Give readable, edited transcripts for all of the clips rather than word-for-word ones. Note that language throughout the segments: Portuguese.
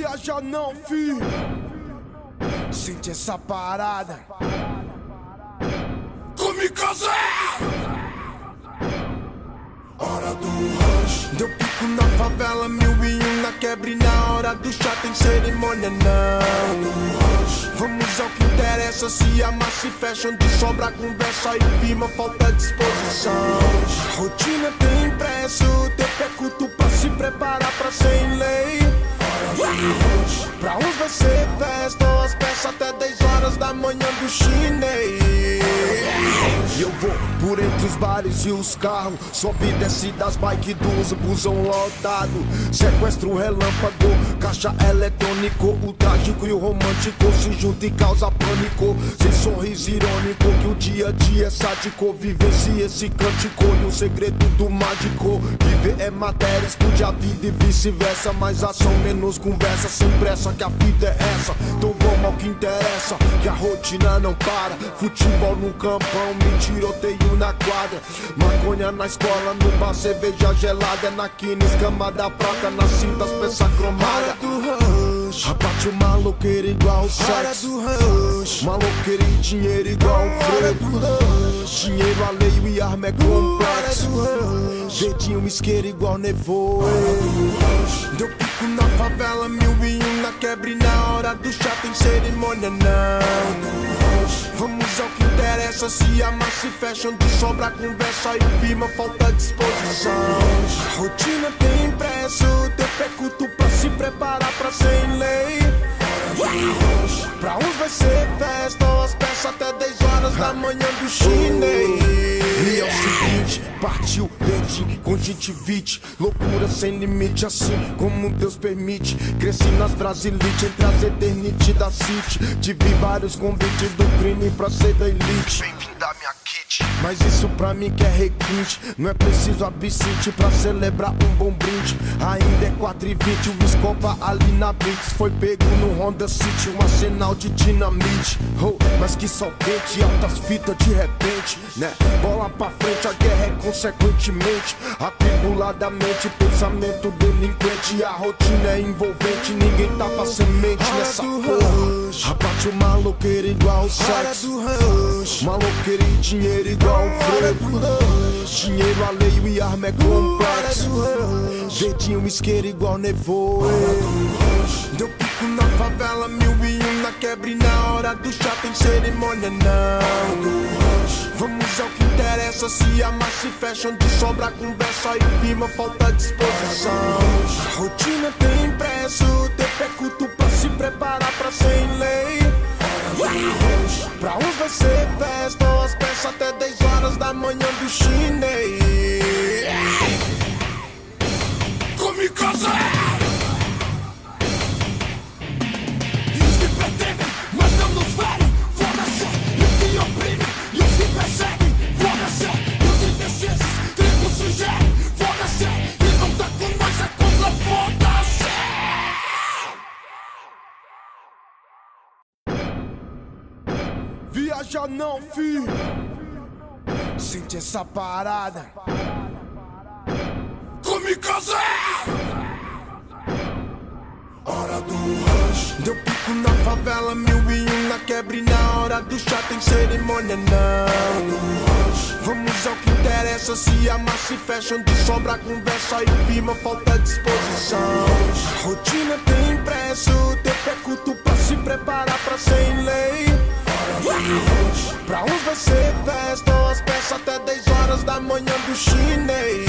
Viaja não, fi. Sente essa parada. Kamikaze! Hora do rush. Deu pico na favela, 1001 na quebra e na hora do chá tem cerimônia não. Vamos ao que interessa, se amar se fecha, onde sobra conversa e firma, falta disposição. A rotina tem impresso, tempo é curto pra se preparar pra ser em lei. Pra uns vai ser festa, as peças até 10 horas da manhã do chinês. E eu vou por entre os bares e os carros, sobe e desce das bikes dos busão lotado. Sequestro relâmpago, caixa eletrônico, o trágico e o romântico se juntam e causa pânico. Sem sorriso irônico, que o dia a dia é sádico. Vivencie esse cântico e o segredo do mágico. Viver é matéria, estude a vida e vice-versa. Mais ação, menos conversa, sem pressa que a vida é essa. Então vamos ao que interessa, que a rotina não para. Futebol no campão, me tiroteio na quadra. Maconha na escola, no bar, cerveja gelada. É na quina, escama da prata, nas cintas, peça cromada. Abate o maloqueiro igual o sexo. Maloqueiro e dinheiro igual o frevo. Dinheiro alheio e arma é complexo. Dedinho isqueiro igual nevoeiro. Deu pico na favela, 1001 na quebra e na hora do chá tem cerimônia não. Vamos ao que interessa, se amar se fecha, onde sobra conversa e firma, falta disposição. A rotina tem impresso, tempo é curto pra se preparar pra ser em lei. Pra uns vai ser festa, as peças até 10 horas da manhã do chinês. E é o seguinte, partiu, perdi, conjuntivite. Loucura sem limite, assim como Deus permite. Cresci nas Brasilite, entre as eternity da city. Tive vários convites do crime pra ser da elite. Bem-vindo à minha kit. Mas isso pra mim que é requinte. Não é preciso absinte pra celebrar um bom brinde. Ainda é 4h20, o escopa ali na Blitz. Foi pego no Honda City, um arsenal de dinamite. Oh, mas que sol quente, altas fitas de repente, né? Bola pra frente, a guerra é consequentemente. Atribuladamente, pensamento delinquente. A rotina é envolvente, ninguém tapa semente nessa porra. Abate o maloqueiro igual o sexo. Maloqueiro e dinheiro igual o frevo. Dinheiro alheio e arma é complexo. Dedinho isqueiro igual nevoeiro. Deu pico na favela, 1001 na quebra e na hora do chá tem cerimônia não. Vamos ao que interessa, se amar se fecha, onde sobra conversa e firma, falta disposição. A rotina tem impresso, tempo é curto pra se preparar pra ser em lei. Pra uns vai ser festa, as peças até 10 horas da manhã do chinês. Kamikaze! Viaja não, fi. Sente essa parada. Kamikaze! Hora do rush. Deu pico na favela, 1001 na quebra e na hora do chá tem cerimônia não. Vamos ao que interessa, se amar se fecha, onde sobra conversa e firma, falta disposição. A rotina tem impresso, tempo é curto pra se preparar pra ser em lei. Pra uns vai ser festa, as peças até 10 horas da manhã do chinês.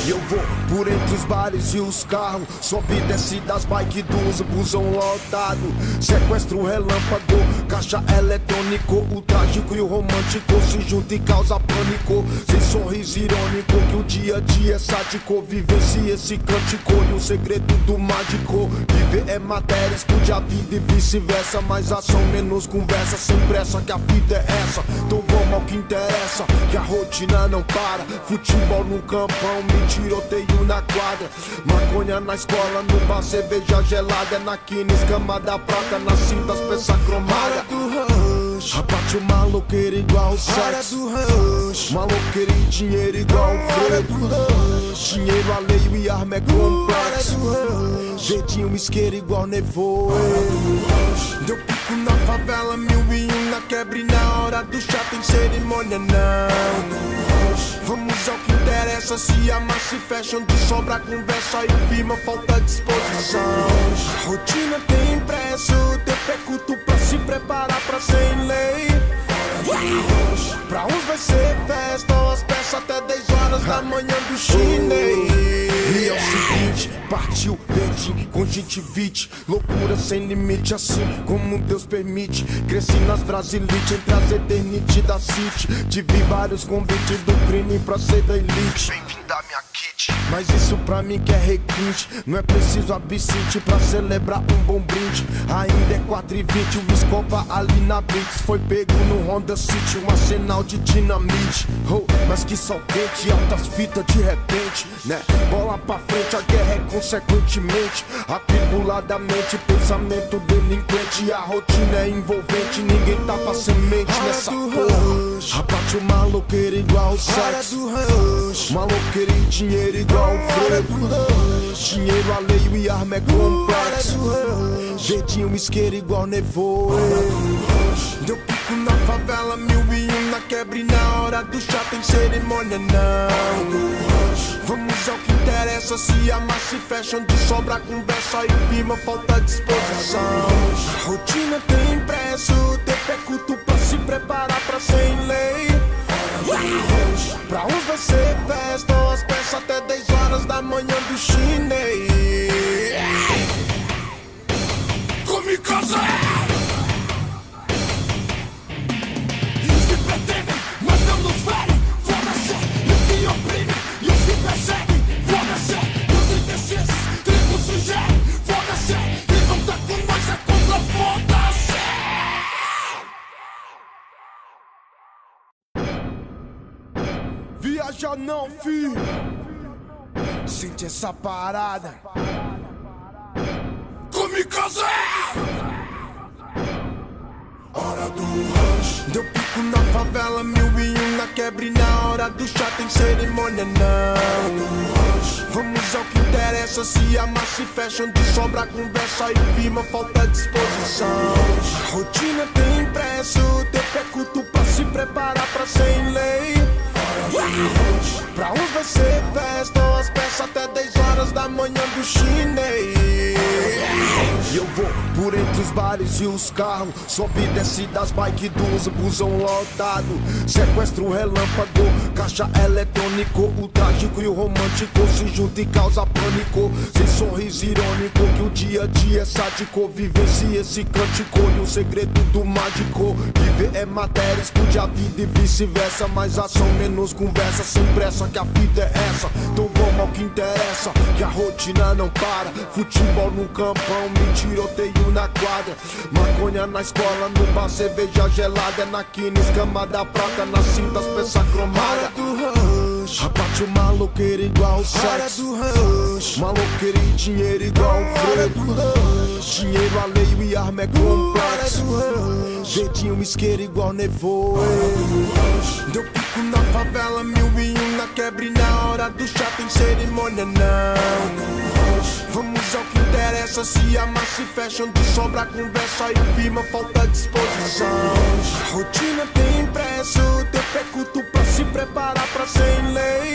E eu vou por entre os bares e os carros, sobe e desce das bikes dos busão lotado. Sequestro relâmpago, caixa eletrônico, o trágico e o romântico se juntam e causa pânico. Sem sorriso irônico, que o dia a dia é sádico. Vivencie esse cântico e o segredo do mágico. Viver é matéria, estude a vida e vice-versa. Mais ação, menos conversa, sem pressa que a vida é essa. Então vamos ao que interessa, que a rotina não para. Futebol no campão, me tiroteio na quadra. Maconha na escola, no bar, cerveja gelada. É na quina, escama da prata, nas cintas, peça cromada. Abate o maloqueiro igual o sexo. Maloqueiro e dinheiro igual o frevo. Dinheiro alheio e arma é complexo. Dedinho isqueiro igual nevoeiro. Deu pico na favela, 1001 na quebra e na hora do chá tem cerimônia não. Vamos ao que interessa, se amar se fecha, onde sobra conversa e firma, falta disposição. A rotina tem impresso, tempo é curto pra se preparar pra ser em lei. Pra uns vai ser festa, as peças até 10 horas da manhã do chinês. E é o seguinte, partiu dedinho, conjuntivite, loucura sem limite, assim como Deus permite. Cresci nas Brasilites, entre as eternity da City. Tive vários convites do crime pra ser da elite. Bem-vindo à minha kit. Mas isso pra mim que é requinte, não é preciso absinte pra celebrar um bom brinde. Ainda é 4h20, o Escopa ali na Blitz foi pego no Honda City, um arsenal de dinamite. Oh, mas que sol quente, altas fitas de repente, né? Bola pra frente, a guerra é consequentemente. Atribuladamente, pensamento delinquente. A rotina é envolvente, ninguém tá pra semente nessa porra. Abate o maloqueiro igual o sexo, maloqueiro e dinheiro igual o frevo. Dinheiro alheio e arma é complexo. Dedinho isqueiro igual nevoeiro. Deu pico na favela, 1001 na quebra e na hora do chá tem cerimônia não. Vamos ao que interessa, se amar se fecha, onde sobra conversa e firma, falta disposição. A rotina tem impresso, tempo é curto pra se preparar pra ser em lei. Pra uns vai ser festa, as peças até 10 horas da manhã do chinês. Kamikaze! E os que pretendem, mas não nos verem, foda-se. E os que oprimem, e os que perseguem, foda-se. E os indecisos, tribo sugerem, foda-se. E não tá com nós, é contra, foda-se. Viaja não, filho. Sente essa parada. Kamikaze! Hora do rush. Deu pico na favela, 1001 na quebra e na hora do chá tem cerimônia não. Vamos ao que interessa, se amar se fecha, onde sobra conversa e firma, falta disposição. A rotina tem impresso, tempo é curto pra se preparar pra ser em lei. Pra uns vai ser festa, as peças até 10 horas da manhã do chinês. E eu vou por entre os bares e os carros, sobe e desce das bikes dos busão lotado. Sequestro relâmpago, caixa eletrônico, o trágico e o romântico se juntam e causa pânico. Sem sorriso irônico, que o dia a dia é sádico. Vivencie esse cântico e o segredo do mágico. Viver é matéria, explode a vida e vice-versa. Mais ação, menos conversa, sem pressa, que a vida é essa. Então vamos ao que interessa, que a rotina não para. Futebol no campão, me tiroteio na quadra. Maconha na escola, no bar, cerveja gelada. Na quina, escama da prata, nas cintas, peça cromada. Abate o maloqueiro igual o sexo, maloqueiro e dinheiro igual o frevo. Dinheiro alheio e arma é complexo. Dedinho isqueiro igual nevoeiro. Deu pico na favela, 1001 na quebra e na hora do chá tem cerimônia não. Vamos ao que interessa, se amar se fecha, onde sobra conversa e firma, falta disposição. A rotina tem impresso, tempo é curto pra se preparar pra ser em lei.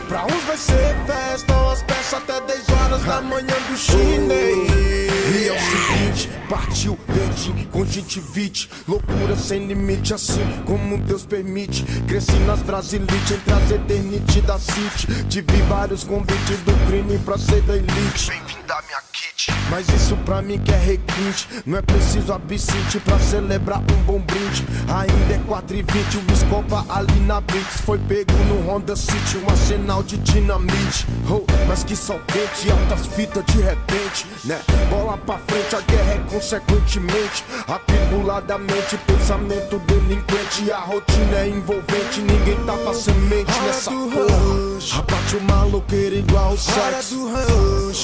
Pra uns vai ser festa, as peças até 10 horas da manhã do chinês. E é o seguinte, partiu dedinho, conjuntivite, loucura sem limite, assim como Deus permite. Cresci nas Brasilites, entre as eternity da City. Tive vários convites do crime pra ser da elite. Bem-vindo à minha kit. Mas isso pra mim que é requinte, não é preciso absinte pra celebrar um bom brinde. Ainda é 4h20, o Escopa ali na Blitz foi pego no Honda City, um arsenal de dinamite. Oh, mas que sol quente, altas fitas de repente, né? Bola pra frente, a guerra é consequentemente. Atribuladamente, pensamento delinquente. A rotina é envolvente, ninguém tá pra semente nessa porra. Abate o maloqueiro igual o sexo,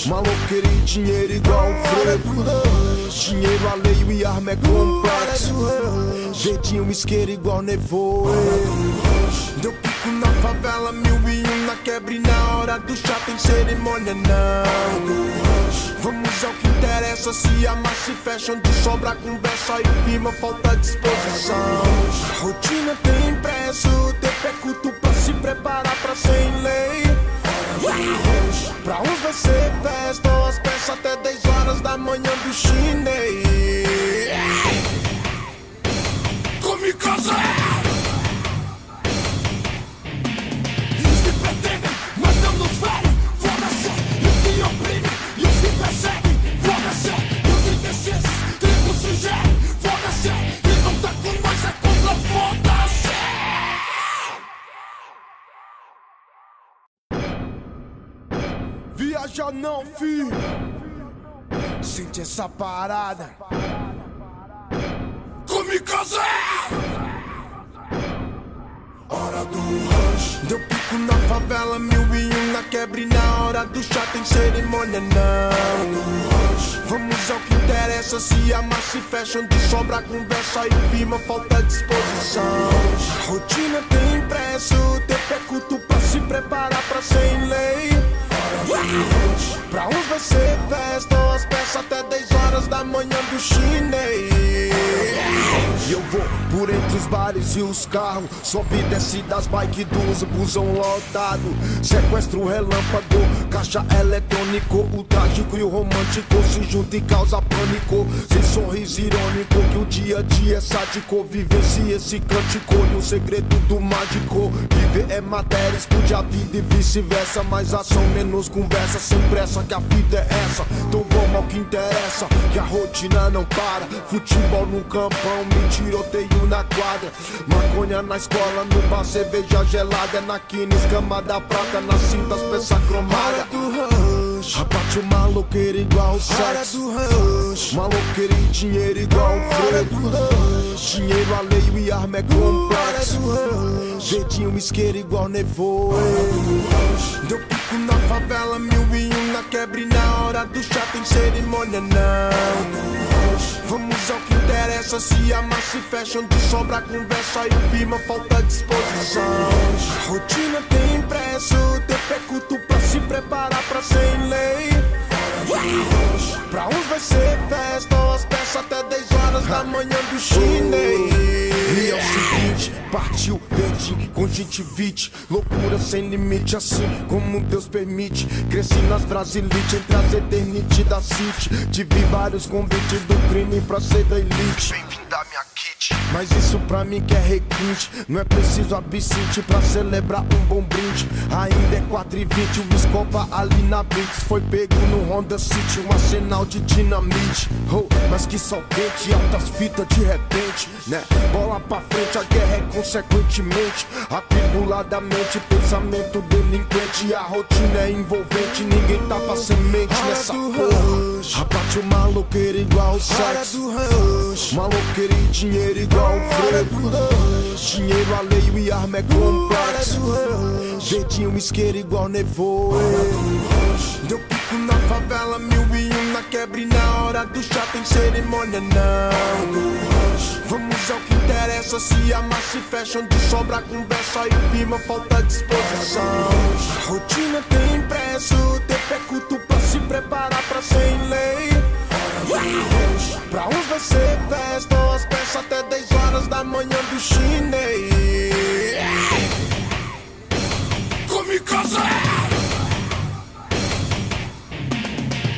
maloqueiro e dinheiro igual o frevo. Dinheiro alheio e arma é complexo. Dedinho isqueiro igual nevoeiro. Deu pico na favela, 1001 na quebra e na hora do chá tem cerimônia não. Vamos ao que interessa, se amar se fecha, onde sobra conversa e firma, falta disposição. A rotina tem impresso, tempo é culto pra se preparar pra ser em lei. Pra uns vai ser festa, as peças até 10 horas da manhã do chinês. Kamikaze! E os que pretendem, mas não nos verem, foda-se. E os que oprimem, e os que perseguem, foda-se. E os indecisos, tribos sugerem, foda-se. E não tá com nós, é contra, foda-se. Viaja não, fi. Sente essa parada. Kamikaze! Hora do rush. Deu pico na favela, 1001 na quebra e na hora do chá tem cerimônia não. Vamos ao que interessa, se amar se fecha, onde sobra conversa e firma, falta disposição. A rotina tem impresso, tempo é culto pra se preparar pra ser em lei. Pra uns vai ser festa, as peças até 10 horas da manhã do chinês. E eu vou por entre os bares e os carros, sobe e desce das bikes dos busão lotado. Sequestro relâmpago, caixa eletrônico, o trágico e o romântico se juntam e causa pânico. Sem sorriso irônico, que o dia a dia é sádico. Vivencia esse cântico e o segredo do mágico. Viver é matéria, estude a vida e vice-versa. Mais ação, menos conversa, sem pressa que a vida é essa. Então vamos ao que interessa, que a rotina não para. Futebol no campão, me tiroteio na quadra. Maconha na escola, no bar, cerveja gelada. É na quina, escama da prata, nas cintas, peça cromada. Abate o maloqueiro igual o sexo. Maloqueiro e dinheiro igual o frevo. Dinheiro alheio e arma é complexo. Dedinho isqueiro igual nevoeiro. Deu pico na favela, 1001 na quebra e na hora do chá tem cerimônia não. Vamos ao que interessa, se amar se fecha, onde sobra conversa e firma, falta disposição. A rotina tem impresso, tempo é culto pra se preparar pra ser em lei. Pra uns vai ser festa, as peças até 10 horas da manhã do chinês. E é o seguinte, partiu, perdi, conjuntivite. Loucura sem limite, assim como Deus permite. Cresci nas Brasilites, entre as eternity da City. Tive vários convites do crime pra ser da elite. Bem-vindo à minha kit. Mas isso pra mim que é requinte. Não é preciso absinte pra celebrar um bom brinde. Ainda é 4h20, o Escopa ali na Blitz. Foi pego no Honda City, um arsenal de dinamite. Oh, mas que sol quente, altas fitas de repente, né? Bola pra frente, a guerra é consequentemente. Atribuladamente, pensamento delinquente. A rotina é envolvente, ninguém tapa semente nessa porra. Abate o maloqueiro igual o sexo. Maloqueiro e dinheiro igual o frevo. Dinheiro alheio e arma é complexo. Dedinho isqueiro igual nevoeiro. Deu pico na favela, 1001 na quebra e na hora do chá tem cerimônia não. Vamos ao que interessa, se amar se fecha, onde sobra conversa e firma, falta disposição. A rotina tem impresso, tempo é culto pra se preparar pra ser em lei. Pra uns vai ser festa, as peças até 10 horas da manhã do chinês. Kamikaze!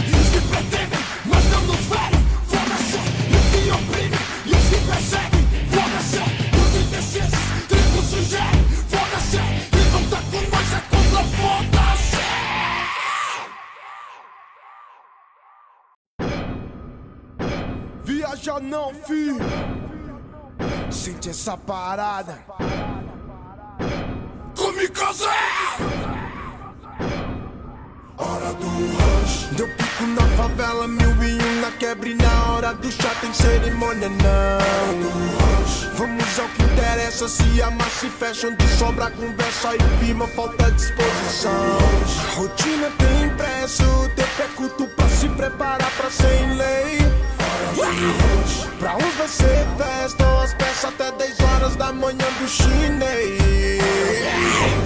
E os que pretendem, mas não nos verem, foda-se. E os que oprimem, e os que perseguem, foda-se. E os indecisos, tribos sugerem, foda-se. E não tá com nós, é contra, foda-se. Viaja não, fi. Sente essa parada. Kamikaze! Hora do rush. Deu pico na favela, 1001 na quebra e na hora do chá tem cerimônia não. Vamos ao que interessa, se amar se fecha, onde sobra conversa e firma, falta disposição. A rotina tem impresso, tempo é culto pra se preparar pra ser em lei. Pra uns vai ser festa, as peças até 10 horas da manhã do chinês.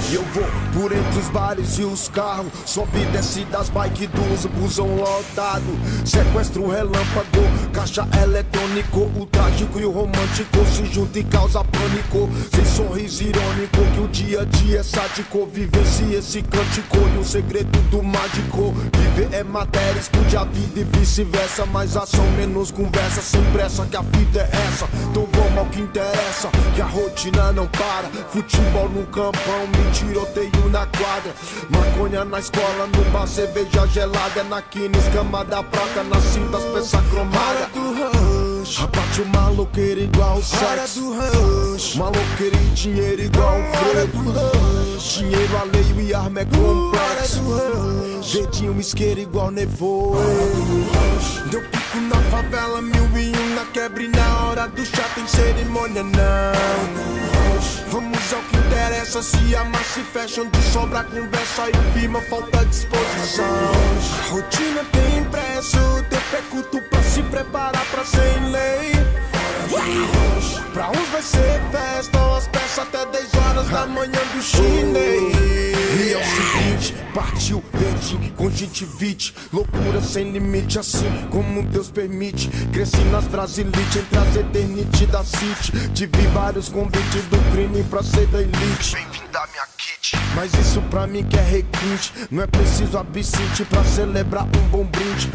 E eu vou por entre os bares e os carros, sobe e desce das bike dos busão lotado. Sequestro relâmpago, caixa eletrônico, o trágico e o romântico se juntam e causa pânico. Sem sorriso irônico, que o dia a dia é sádico. Vivencie esse cântico e o segredo do mágico. Viver é matéria, explode a vida e vice-versa. Mais ação, menos conversa, sem pressa que a vida é essa. Então vamos ao que interessa, que a rotina não para. Futebol no campão, me tiroteio na quadra. Maconha na escola, no bar, cerveja gelada. Na quina, escama da placa, na cinta, as peças cromadas. Abate o maloqueiro igual o sexo. Maloqueiro e dinheiro igual o frevo. Dinheiro alheio e arma é complexo. Dedinho isqueiro igual nevoeiro. Deu pico na favela, 1001 na quebra e na hora do chá tem cerimônia não. Vamos ao que interessa, se amar se fecha, onde sobra conversa e firma, falta disposição. A rotina tem impresso, tempo é curto pra se preparar pra ser em lei. Pra uns vai ser festa, as peças até 10 horas da manhã do chinês. E é o seguinte, partiu, perdi, conjuntivite. Loucura sem limite, assim como Deus permite. Cresci nas Brasilite, entre as eternity da City. Tive vários convites do crime pra ser da elite. Bem-vindo à minha kit. Mas isso pra mim que é requinte. Não é preciso absinte pra celebrar um bom brinde.